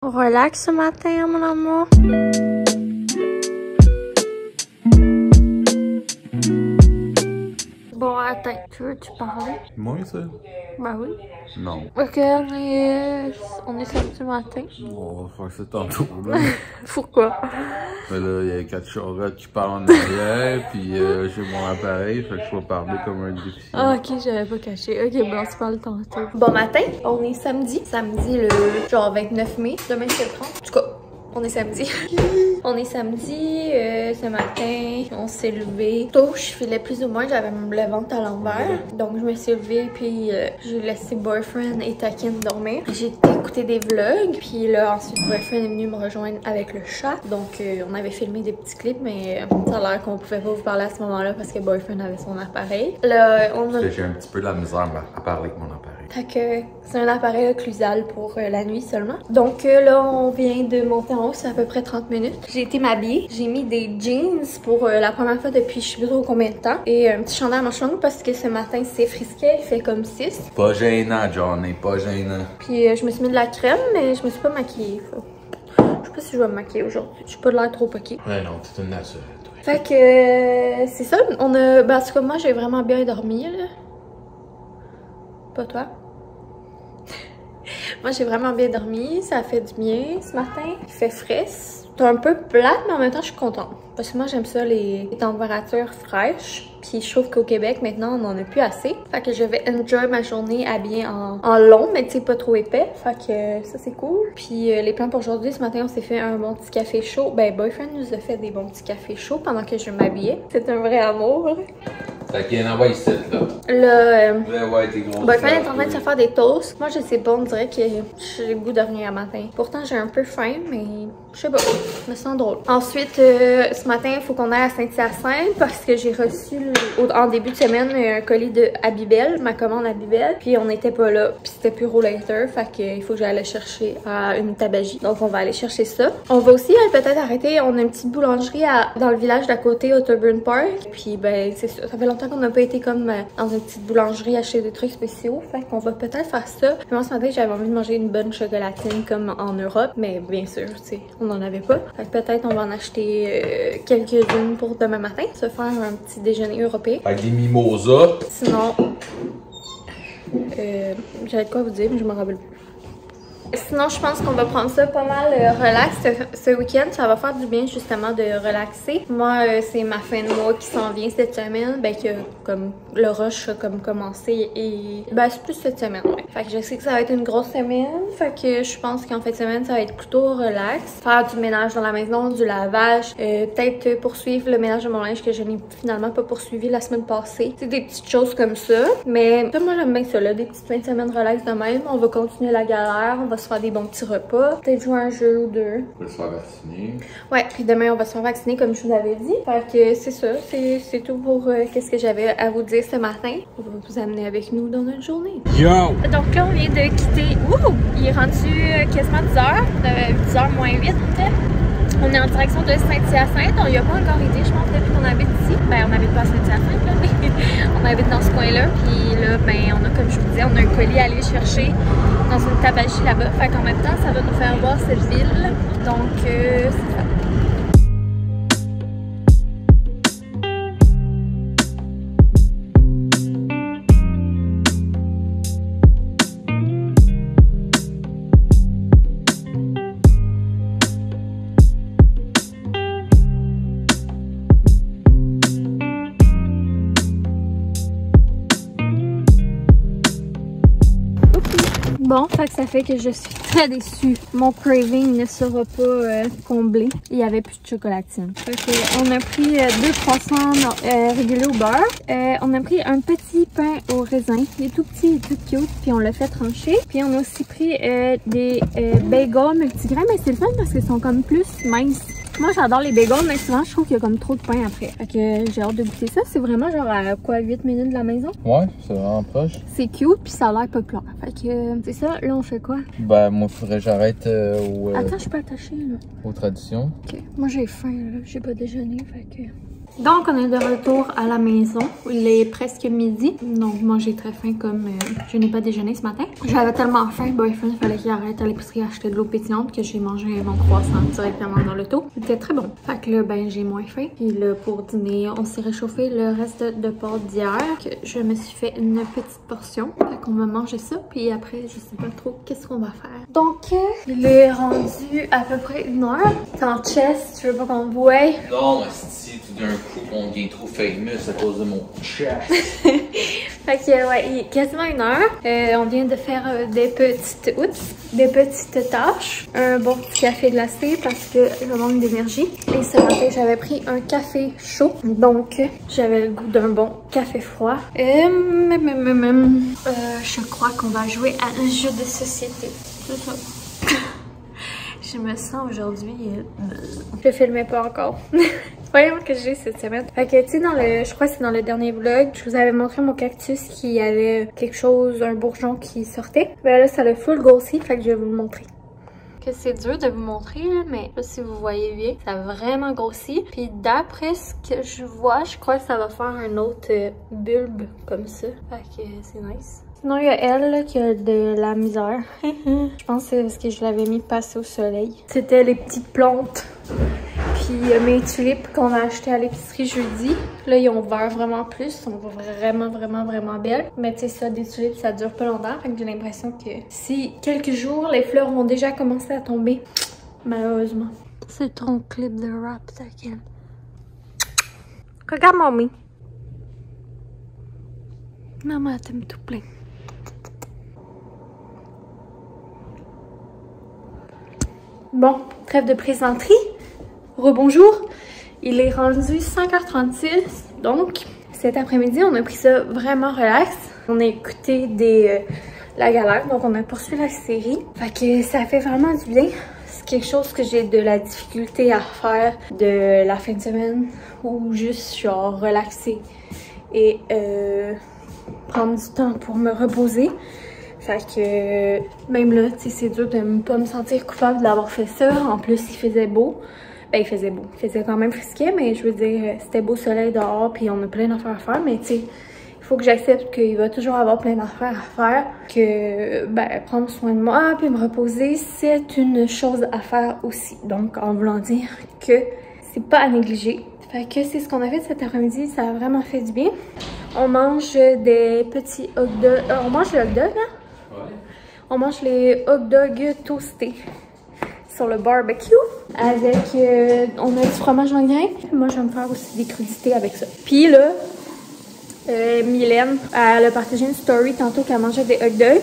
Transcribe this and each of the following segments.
Relax ce matin, mon amour. Bon, attends, tu veux-tu parler? Moi, ça? Ben oui. Non. Ok, on est samedi matin. On va faire ça tantôt, là. Pourquoi? Mais là, il y a 4 charrettes qui parlent en arrière, puis j'ai mon appareil, fait que je vais parler comme un déficient. Ah, ok, j'avais pas caché. Ok, bon, on se parle tantôt. Bon matin, on est samedi. Samedi le genre 29 mai. Demain, c'est le 30. En tout cas, on est samedi. On est samedi, ce matin, on s'est levé tôt, je filais plus ou moins, j'avais le ventre à l'envers. Donc je me suis levée, puis j'ai laissé boyfriend et Takin dormir. J'ai écouté des vlogs, puis là ensuite boyfriend est venu me rejoindre avec le chat. Donc on avait filmé des petits clips, mais ça a l'air qu'on pouvait pas vous parler à ce moment-là parce que boyfriend avait son appareil. Là, on a... J'ai un petit peu de la misère à parler avec mon appareil. Fait que c'est un appareil occlusal pour la nuit seulement. Donc là, on vient de monter en haut, c'est à peu près 30 minutes. J'ai été m'habiller. J'ai mis des jeans pour la première fois depuis je sais plus trop combien de temps. Et un petit chandail à manches longues parce que ce matin, c'est frisquet, il fait comme 6. Pas gênant, Johnny, pas gênant. Puis je me suis mis de la crème, mais je me suis pas maquillée. Je sais pas si je vais me maquiller aujourd'hui. Je suis pas de l'air trop poquée. Ouais, non, t'es une naturelle, toi. Fait que c'est ça. On a... Ben, en tout cas, moi, j'ai vraiment bien dormi, là. Pas toi? Moi, j'ai vraiment bien dormi. Ça a fait du bien ce matin. Il fait frais. C'est un peu plate, mais en même temps, je suis contente. Parce que moi, j'aime ça, les températures fraîches. Puis je trouve qu'au Québec, maintenant, on n'en a plus assez. Fait que je vais enjoy ma journée habillée en long, mais tu sais, pas trop épais. Fait que ça, c'est cool. Puis les plans pour aujourd'hui, ce matin, on s'est fait un bon petit café chaud. Ben, boyfriend nous a fait des bons petits cafés chauds pendant que je m'habillais. C'est un vrai amour. Fait qu'il y en a ici, là. Là, Ouais, t'es gros. boyfriend est en train de se faire des toasts. Moi, je sais pas, on dirait que j'ai le goût de rien à matin. Pourtant, j'ai un peu faim, mais je sais pas. Je me sens drôle. Ensuite, ce matin, il faut qu'on aille à Saint-Hyacinthe parce que j'ai reçu en début de semaine un colis de Abibel, ma commande Abibel. Puis on n'était pas là. Puis c'était plus later. Fait qu'il faut que j'aille le chercher à une tabagie. Donc on va aller chercher ça. On va aussi peut-être arrêter. On a une petite boulangerie dans le village d'à côté, Autoburn Park. Puis ben, c'est ça. Ça fait longtemps qu'on n'a pas été comme dans une petite boulangerie acheter des trucs spéciaux. Fait qu'on va peut-être faire ça. Puis moi ce matin, j'avais envie de manger une bonne chocolatine comme en Europe. Mais bien sûr, tu sais, on n'en avait pas. Fait que peut-être on va en acheter quelques-unes pour demain matin. Se faire un petit déjeuner européen. Avec des mimosas. Sinon, j'avais de quoi vous dire, mais je me rappelle plus. Sinon, je pense qu'on va prendre ça pas mal relax ce week-end. Ça va faire du bien justement de relaxer. Moi, c'est ma fin de mois qui s'en vient cette semaine. Ben que comme le rush a comme commencé et ben c'est plus cette semaine, ouais. Fait que je sais que ça va être une grosse semaine. Fait que je pense qu'en fin de semaine, ça va être plutôt relax. Faire du ménage dans la maison, du lavage. Peut-être poursuivre le ménage de mon linge que je n'ai finalement pas poursuivi la semaine passée. C'est des petites choses comme ça. Mais moi, j'aime bien ça là. Des petites fins de semaine relax de même. On va continuer la galère. On va se faire des bons petits repas, peut-être jouer un jeu ou deux. On va se faire vacciner. Ouais, puis demain on va se faire vacciner comme je vous l'avais dit. Fait que c'est ça, c'est tout pour qu'est-ce que j'avais à vous dire ce matin. On va vous amener avec nous dans notre journée. Yo! Donc là on vient de quitter, il est rendu quasiment 10h, 10h moins 8. On est en direction de Saint-Hyacinthe. On y a pas encore été, je pense, depuis qu'on habite ici. Ben, on n'habite pas à Saint-Hyacinthe, là, mais on habite dans ce coin-là. Puis là, ben, on a, comme je vous disais, on a un colis à aller chercher dans une tabagie là-bas. Fait qu'en même temps, ça va nous faire voir cette ville. Donc, c'est ça. Bon, fait que ça fait que je suis très déçue. Mon craving ne sera pas comblé. Il n'y avait plus de chocolatine. Fait que on a pris 2 croissants régulés au beurre. On a pris un petit pain au raisin. Il est tout petit et tout cute. Puis on l'a fait trancher. Puis on a aussi pris des bagels multigrains. Mais c'est le fun parce qu'ils sont comme plus minces. Moi, j'adore les bagels, mais souvent, je trouve qu'il y a comme trop de pain après. Fait que j'ai hâte de goûter ça. C'est vraiment genre à quoi, 8 minutes de la maison? Ouais, c'est vraiment proche. C'est cute, puis ça a l'air populaire. Fait que c'est ça. Là, on fait quoi? Ben, moi, faudrait que j'arrête Attends, je peux attacher, là. aux traditions. Ok. Moi, j'ai faim, là. J'ai pas déjeuné, fait que... Donc, on est de retour à la maison. Il est presque midi. Donc, moi, j'ai très faim comme je n'ai pas déjeuné ce matin. J'avais tellement faim, boyfriend, il fallait qu'il arrête à l'épicerie acheter de l'eau pétillante que j'ai mangé mon croissant directement dans l'auto. C'était très bon. Fait que là, ben, j'ai moins faim. Puis là, pour dîner, on s'est réchauffé le reste de pâtes d'hier. Je me suis fait une petite portion. Fait qu'on va manger ça. Puis après, je sais pas trop qu'est-ce qu'on va faire. Donc, il est rendu à peu près 1 heure. T'es en chest, tu veux pas qu'on boive? Non, si tout d'un coup on devient trop famous à cause de mon chest. Fait que ouais, il est quasiment 1 heure. On vient de faire des petites tâches. Un bon petit café glacé parce que je manque d'énergie. Et ce matin, j'avais pris un café chaud. Donc, j'avais le goût d'un bon café froid. Je crois qu'on va jouer à un jeu de société. C'est ça. Je me sens aujourd'hui... Je filmais pas encore. Voyons que j'ai cette semaine. Fait que, tu sais, je crois que c'est dans le dernier vlog, je vous avais montré mon cactus qui avait quelque chose, un bourgeon qui sortait. Ben là, ça l'a full grossi, fait que je vais vous le montrer. Que c'est dur de vous montrer, là, mais là, si vous voyez bien, ça a vraiment grossi. Puis d'après ce que je vois, je crois que ça va faire un autre bulbe comme ça. Fait que c'est nice. Sinon, il y a elle là, qui a de la misère. Je pense que c'est parce que je l'avais mis passer au soleil. C'était les petites plantes. Puis mes tulipes qu'on a achetées à l'épicerie jeudi. Là, ils ont ouvert vraiment plus. Ils sont vraiment belles. Mais tu sais, ça, des tulipes, ça dure pas longtemps. Fait que j'ai l'impression que si quelques jours, les fleurs vont déjà commencer à tomber. Malheureusement. C'est ton clip de rap, t'inquiète. Regarde, mamie. Maman t'aime tout plein. Bon, trêve de plaisanterie. Rebonjour. Il est rendu 5h36. Donc, cet après-midi, on a pris ça vraiment relax. On a écouté La Galère. Donc, on a poursuivi la série. Fait que ça fait vraiment du bien. C'est quelque chose que j'ai de la difficulté à faire de la fin de semaine. Ou juste, genre, relaxer. Et prendre du temps pour me reposer. Fait que même là, tu sais, c'est dur de ne pas me sentir coupable d'avoir fait ça. En plus, il faisait beau. Ben, il faisait beau. Il faisait quand même frisquet, mais je veux dire, c'était beau soleil dehors, puis on a plein d'affaires à faire. Mais tu sais, il faut que j'accepte qu'il va toujours avoir plein d'affaires à faire. Que, ben, prendre soin de moi, puis me reposer, c'est une chose à faire aussi. Donc, en voulant dire que c'est pas à négliger. Fait que c'est ce qu'on a fait cet après-midi. Ça a vraiment fait du bien. On mange des petits hot dogs. On mange les hot dogs, hein? On mange les hot dogs toastés sur le barbecue avec, on a du fromage en grains. Moi, je vais me faire aussi des crudités avec ça. Puis là, Mylène, elle a partagé une story tantôt qu'elle mangeait des hot dogs.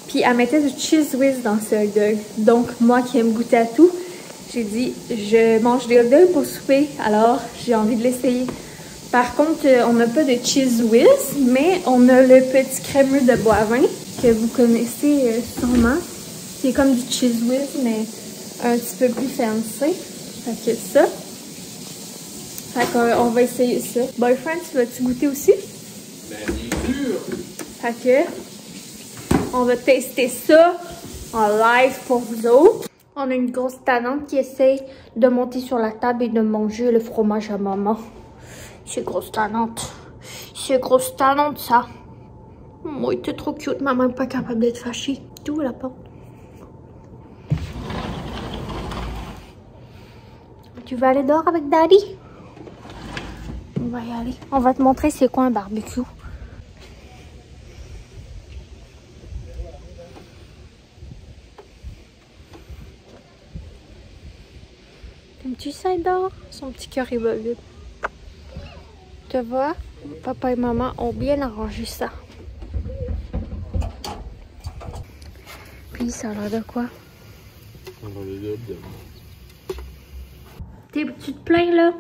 Puis elle mettait du cheese whiz dans ce hot dog. Donc, moi qui aime goûter à tout, j'ai dit, je mange des hot dogs pour souper. Alors, j'ai envie de l'essayer. Par contre, on n'a pas de cheese whiz, mais on a le petit crémeux de Boivin que vous connaissez sûrement. C'est comme du cheese whiz, mais un petit peu plus fancy. Fait que ça. Fait qu'on va essayer ça. Boyfriend, tu vas-tu goûter aussi? Ben, bien sûr! Fait que, on va tester ça en live pour vous autres. On a une grosse tannante qui essaye de monter sur la table et de manger le fromage à maman. C'est grosse tannante. C'est grosse tannante, ça. Oh, il était trop cute. Maman n'est pas capable d'être fâchée. Tout la porte. Tu vas aller dehors avec Daddy? On va y aller. On va te montrer c'est quoi un barbecue. T'aimes-tu ça dehors? Son petit cœur est vide. Tu vois, papa et maman ont bien arrangé ça. Puis ça a l'air de quoi? Tu te plains là?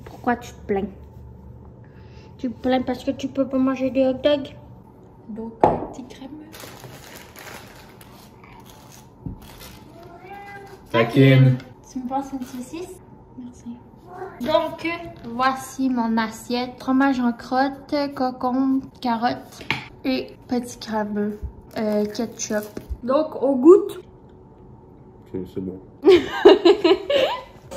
Pourquoi tu te plains? Tu te plains parce que tu peux pas manger des hot dogs? Donc un petit crème. Taquine. Tu me passes une saucisse? Merci. Donc, voici mon assiette. Fromage en crotte, concombre, carottes et petit crabeux, ketchup. Donc, on goûte. Ok, c'est bon.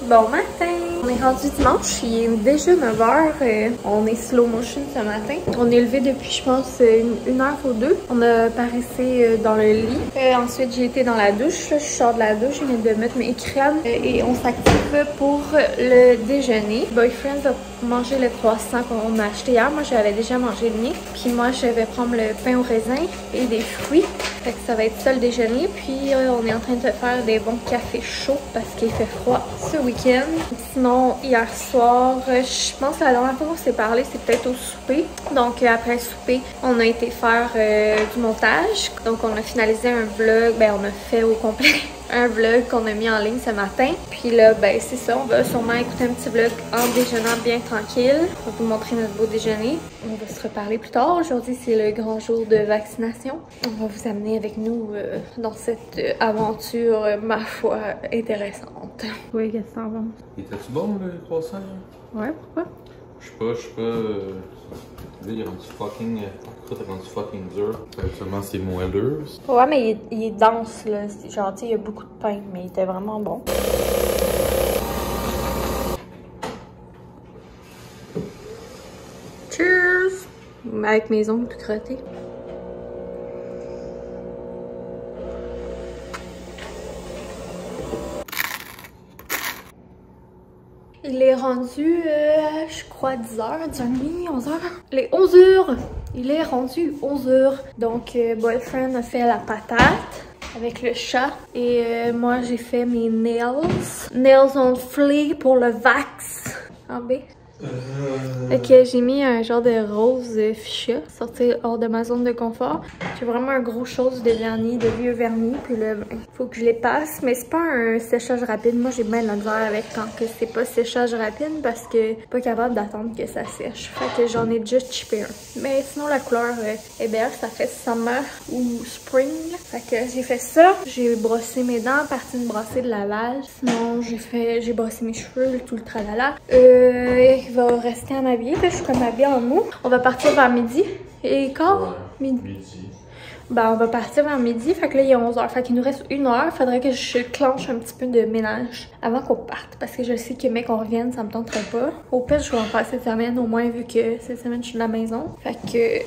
Bon matin! On est rendu dimanche, il est déjà 9h. On est slow motion ce matin. On est levé depuis, je pense, une heure ou deux. On a paressé dans le lit. Ensuite, j'ai été dans la douche. Je sors de la douche, je viens de mettre mes crèmes et on s'active pour le déjeuner. Boyfriend va manger le croissant qu'on a acheté hier. Moi, j'avais déjà mangé le mien. Puis moi, je vais prendre le pain au raisin et des fruits. Fait que ça va être ça le déjeuner. Puis on est en train de faire des bons cafés chauds parce qu'il fait froid ce week-end. Sinon, hier soir, je pense que la dernière fois qu'on s'est parlé, c'est peut-être au souper. Donc après le souper, on a été faire du montage. Donc on a finalisé un vlog. Ben on a fait au complet un vlog qu'on a mis en ligne ce matin. Puis là, ben c'est ça. On va sûrement écouter un petit vlog en déjeunant bien tranquille. On va vous montrer notre beau déjeuner. On va se reparler plus tard. Aujourd'hui, c'est le grand jour de vaccination. On va vous amener avec nous dans cette aventure, ma foi, intéressante. Oui, qu'est-ce que t'en penses? Il était-tu bon, le croissant? Ouais, pourquoi? Je sais pas. Là, il est rendu fucking. La croûte est rendue fucking dur. Seulement, c'est moelleux. Ouais, mais il est dense, là. Genre, tu sais, il y a beaucoup de pain, mais il était vraiment bon. Cheers! Avec mes ongles tout crottés. Il est rendu, je crois, 10h, 10h30, 11h. Les 11h! Il est rendu 11h. Donc, boyfriend a fait la patate avec le chat. Et moi, j'ai fait mes nails. Nails on fleek pour le vax. En B. Fait que j'ai mis un genre de rose fuchsia, sortir hors de ma zone de confort. J'ai vraiment un gros chose de vernis, de vieux vernis, puis là, ben, faut que je les passe. Mais c'est pas un séchage rapide. Moi, j'ai bien de la misère avec quand que c'est pas séchage rapide parce que pas capable d'attendre que ça sèche. Fait que j'en ai juste chippé un. Mais sinon, la couleur est belle. Ça fait summer ou spring. Fait que j'ai fait ça. J'ai brossé mes dents, parti de brosser de lavage. Sinon, j'ai brossé mes cheveux, tout le tralala. Il va rester à m'habiller. Je suis comme habillée en mou. On va partir vers midi. Et quand? Midi. Ben, on va partir vers midi. Fait que là, il est 11h. Fait qu'il nous reste 1 heure. Faudrait que je clenche un petit peu de ménage avant qu'on parte. Parce que je sais que, mec, qu'on revienne, ça me tenterait pas. Au pire, je vais en faire cette semaine, au moins, vu que cette semaine, je suis de la maison. Fait que,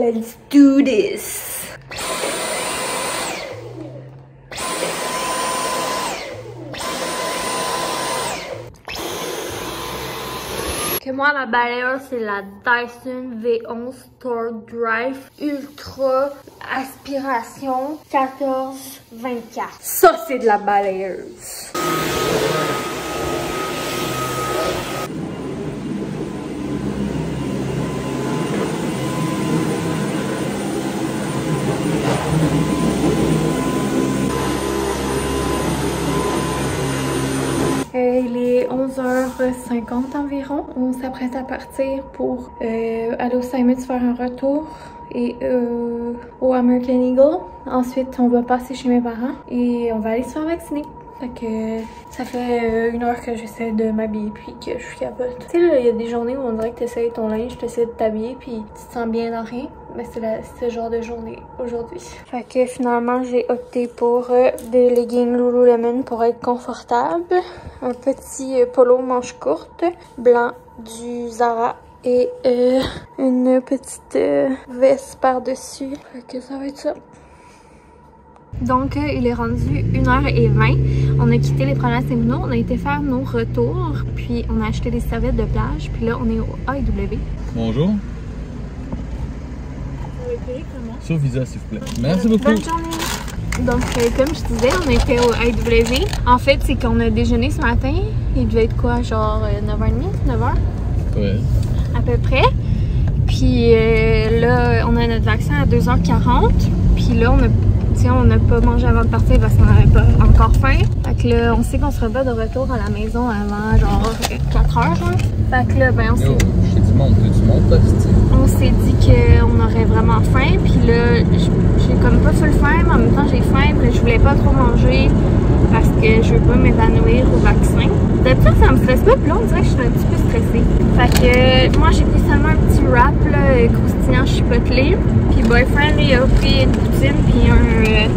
let's do this! Que moi, ma balayeuse, c'est la Dyson V11 Store Drive Ultra Aspiration 1424. Ça, c'est de la balayeuse. Il est 11h50 environ. On s'apprête à partir pour aller au Simons faire un retour et au American Eagle. Ensuite, on va passer chez mes parents et on va aller se faire vacciner. Fait que ça fait 1 heure que j'essaie de m'habiller puis que je suis capote. Tu sais, il y a des journées où on dirait que tu essaies ton linge, tu essaies de t'habiller puis tu te sens bien dans rien. Mais c'est ce genre de journée aujourd'hui. Fait que finalement, j'ai opté pour des leggings Lululemon pour être confortable. Un petit polo manche courte, blanc du Zara. Et une petite veste par-dessus. Fait que ça va être ça. Donc, il est rendu 1h20. On a quitté les promenades Séminaud. On a été faire nos retours. Puis, on a acheté des serviettes de plage. Puis là, on est au AEW. Bonjour. Sur Visa, s'il vous plaît. Merci beaucoup. Bonne journée. Donc, comme je disais, on était au AEW. En fait, c'est qu'on a déjeuné ce matin. Il devait être quoi, genre 9h30, 9h? Ouais. À peu près. Puis là, on a notre vaccin à 2h40. Puis là, on n'a pas mangé avant de partir parce qu'on n'avait pas encore faim. Fait que là, on sait qu'on sera pas de retour à la maison avant genre 4h. Fait que là, ben on s'est... J'ai du monde, là, on s'est dit qu'on aurait vraiment faim. Puis là, j'ai comme pas full faim, mais en même temps j'ai faim. Puis là, je voulais pas trop manger parce que je veux pas m'évanouir au vaccin. D'habitude, ça me stresse pas. Puis là, on dirait que je suis un petit peu stressée. Fait que moi, j'ai pris seulement un petit wrap là, croustillant chipotelé. Puis boyfriend, lui, a pris une poutine puis un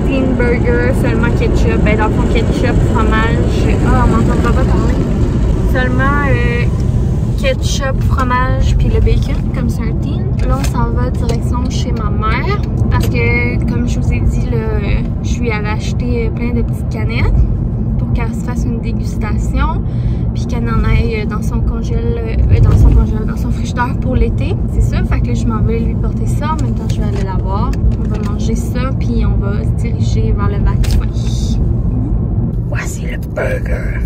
teen burger, seulement ketchup. Ben dans le fond, ketchup, fromage. Ah, on m'entendra pas parler. seulement ketchup, fromage puis le bacon comme c'est un teen. Là on s'en va direction chez ma mère parce que comme je vous ai dit là, je lui avais acheté plein de petites canettes pour qu'elle se fasse une dégustation puis qu'elle en aille dans son dans son frigidaire pour l'été. C'est ça, fait que là, je m'en vais lui porter ça. En même temps je vais aller la voir. On va manger ça puis on va se diriger vers le vaccin. Voici le burger.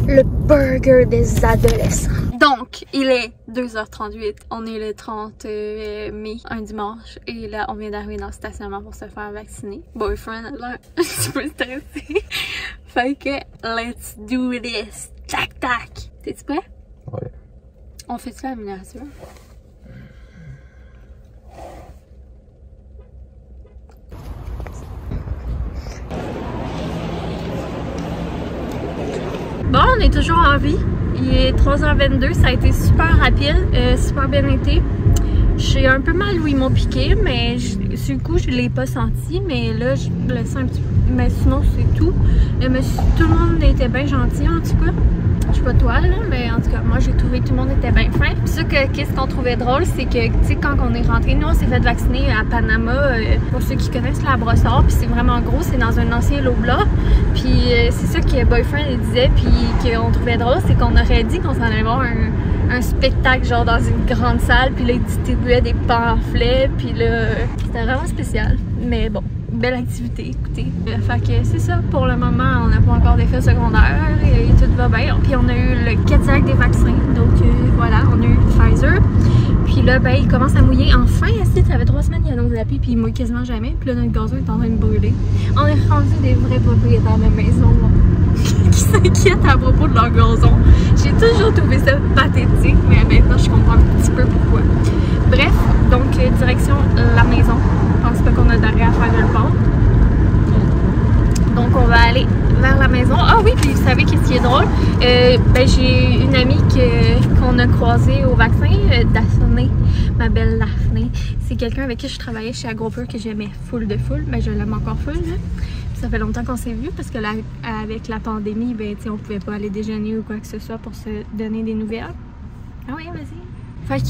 Le burger des adolescents. Donc, il est 2h38. On est le 30 mai, un dimanche. Et là, on vient d'arriver dans le stationnement pour se faire vacciner. Boyfriend a l'air un petit peu stressé. Fait que, let's do this. Tac, tac. T'es-tu prêt? Ouais. On fait-tu la miniature? Bon, on est toujours en vie. Il est 3h22, ça a été super rapide, super bien été. J'ai un peu mal où ils m'ont piqué, mais sur le coup, je l'ai pas senti. Mais là, je le sens un petit peu. Mais sinon, c'est tout. Tout le monde était bien gentil, en tout cas. Je sais pas toi, là, mais en tout cas, moi, j'ai trouvé que tout le monde était bien fin. Puis ça, qu'est-ce qu'on trouvait drôle, c'est que, tu sais, quand on est rentré, nous, on s'est fait vacciner à Panama, pour ceux qui connaissent la Brossard. Puis c'est vraiment gros, c'est dans un ancien Loblaw. Puis c'est ça que Boyfriend disait, puis qu'on trouvait drôle, c'est qu'on aurait dit qu'on s'en allait voir un spectacle, genre dans une grande salle. Puis là, ils distribuaient des pamphlets. Puis là, c'était vraiment spécial. Mais bon. Belle activité, écoutez. Fait que c'est ça, pour le moment, on n'a pas encore d'effets secondaires et tout va bien. Puis on a eu le Cadillac des vaccins, donc voilà, on a eu Pfizer. Puis là, ben, il commence à mouiller. Enfin, ça fait 3 semaines qu'il y a nos applis, puis il mouille quasiment jamais. Puis là, notre gazon est en train de brûler. On est rendu des vrais propriétaires de maison qui s'inquiètent à propos de leur gazon. J'ai toujours trouvé ça pathétique, mais maintenant, je comprends un petit peu pourquoi. Bref, donc direction la maison. Je pense pas qu'on a d'arrêt à faire nulle part. Donc on va aller vers la maison. Ah oui, puis vous savez qu'est-ce qui est drôle? Ben, j'ai une amie qu'on a croisée au vaccin, Daphné, ma belle Daphné. C'est quelqu'un avec qui je travaillais chez Agropur que j'aimais full de full. Ben, je l'aime encore full. Là. Ça fait longtemps qu'on s'est vu parce que là, avec la pandémie, ben, on pouvait pas aller déjeuner ou quoi que ce soit pour se donner des nouvelles. Ah oui, vas-y. Fait que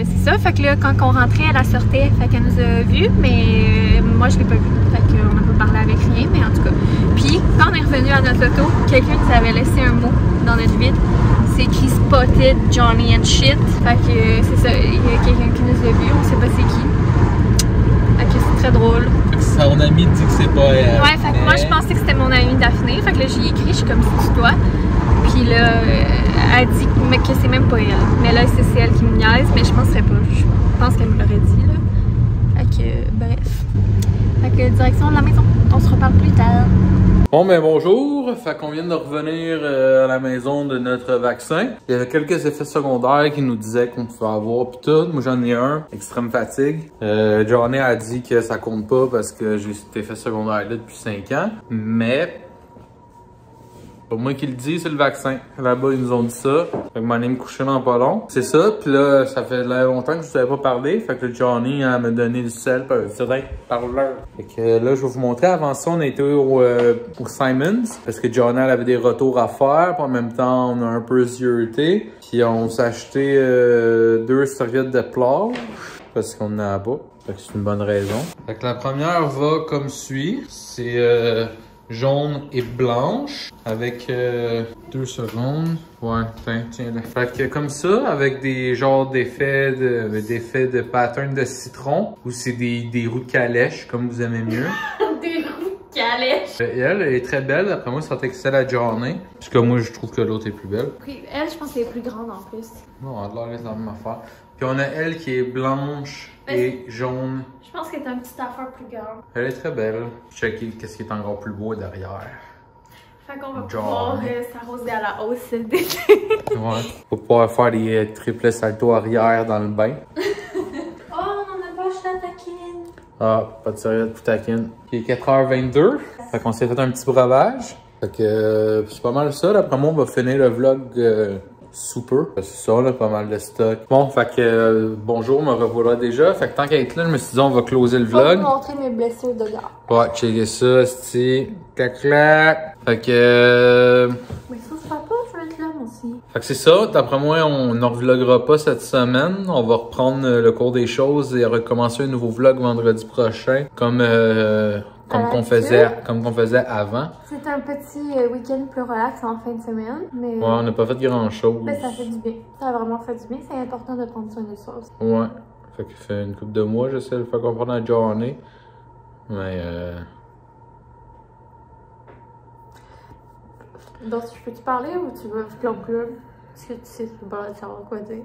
c'est ça, fait que là quand on rentrait, elle sortait, fait qu'elle nous a vus, mais moi je l'ai pas vue, fait qu'on n'a pas parlé avec rien, mais en tout cas. Puis quand on est revenu à notre auto, quelqu'un nous avait laissé un mot dans notre vide, c'est écrit Spotted Johnny and Shit, fait que c'est ça, il y a quelqu'un qui nous a vus, on sait pas c'est qui. Fait que c'est très drôle. Son ami dit que c'est pas elle. Ouais, fait que moi je pensais que c'était mon amie Daphné, fait que là j'y ai écrit, je suis comme si tu dois. Puis là, elle dit que c'est même pas elle. Mais là, c'est elle qui me niaise, mais je penserais pas. Je pense qu'elle me l'aurait dit, là. Fait que, bref. Fait que, direction de la maison. On se reparle plus tard. Bon, ben bonjour. Fait qu'on vient de revenir à la maison de notre vaccin. Il y avait quelques effets secondaires qui nous disaient qu'on pouvait avoir pis tout. Moi, j'en ai un. Extrême fatigue. Johnny a dit que ça compte pas parce que j'ai cet effet secondaire-là depuis 5 ans. Mais... pas moi qui le dis, c'est le vaccin. Là-bas, ils nous ont dit ça. Fait que m'en allais me coucher dans pas long. C'est ça. Puis là, ça fait longtemps que je vous avais pas parlé. Fait que Johnny m'a donné du sel. C'est vrai, parleur. Fait que là, je vais vous montrer. Avant ça, on était au Simons. Parce que Johnny, elle avait des retours à faire. Puis en même temps, on a un peu zioté. Puis on s'est acheté 2 serviettes de plage. Parce qu'on n'en a pas. Fait que c'est une bonne raison. Fait que la première va comme suit. C'est... jaune et blanche avec 2 secondes. Ouais, tiens là. Fait que comme ça, avec des genres d'effets de pattern de citron, ou c'est des roues de calèche, comme vous aimez mieux. Des roues de calèche. Elle est très belle, après moi, ça celle à Johnny. Parce que moi, je trouve que l'autre est plus belle. Oui, elle, je pense qu'elle est plus grande en plus. Non, elle a l'air de la même affaire. Puis on a elle qui est blanche et jaune. Je pense qu'elle est une petite affaire plus grande. Elle est très belle. Checker qu'est-ce qui est encore plus beau derrière. Fait qu'on va pouvoir s'arroser à la hausse cet été. Ouais. On va pouvoir faire des triples saltos arrière dans le bain. Oh, on n'a pas acheté la taquine. Ah, pas de serviette pour taquine. Il est 4h22. Fait qu'on s'est fait un petit breuvage. Fait que c'est pas mal ça. Après moi, on va finir le vlog super. C'est ça, là, pas mal de stock. Bon, fait que bonjour, me revoilà déjà. Fait que tant qu'à être là, je me suis dit, on va closer le vlog. Je vais vous montrer mes blessures de gars. Ouais, checker ça, c'est clac. Fait que. Mais ça se fait pas, je vais être là, moi aussi. Fait que c'est ça. D'après moi, on ne revloguera pas cette semaine. On va reprendre le cours des choses et recommencer un nouveau vlog vendredi prochain, comme qu'on faisait avant. C'est un petit week-end plus relax en fin de semaine, mais... Ouais, on n'a pas fait grand-chose. Mais ça fait du bien. Ça a vraiment fait du bien. C'est important de prendre soin de soi aussi. Ouais. Fait qu'il fait une couple de mois, j'essaie de le faire comprendre à Johnny. Mais Donc, peux-tu parler ou tu veux conclure? Est-ce que tu sais pas savoir quoi dire?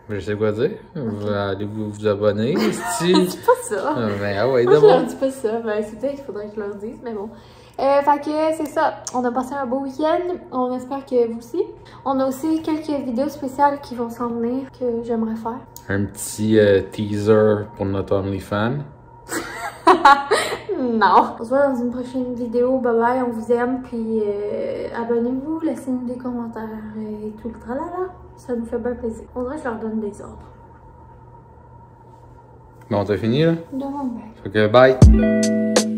Je sais quoi dire. Allez vous abonner. Dis pas ça. Mais ah ouais, Moi, je d'abord. leur dis pas ça. Ben, c'est peut-être qu'il faudrait que je leur dise, mais bon. Fait que c'est ça. On a passé un beau week-end. On espère que vous aussi. On a aussi quelques vidéos spéciales qui vont s'en venir que j'aimerais faire. Un petit teaser pour notre OnlyFans. Non. On se voit dans une prochaine vidéo. Bye bye, on vous aime. Puis abonnez-vous, laissez-nous des commentaires et tout le tralala. Ça nous fait bien plaisir. On dirait que je leur donne des ordres. Bon, t'as fini là? Demande bien. Fait que bye!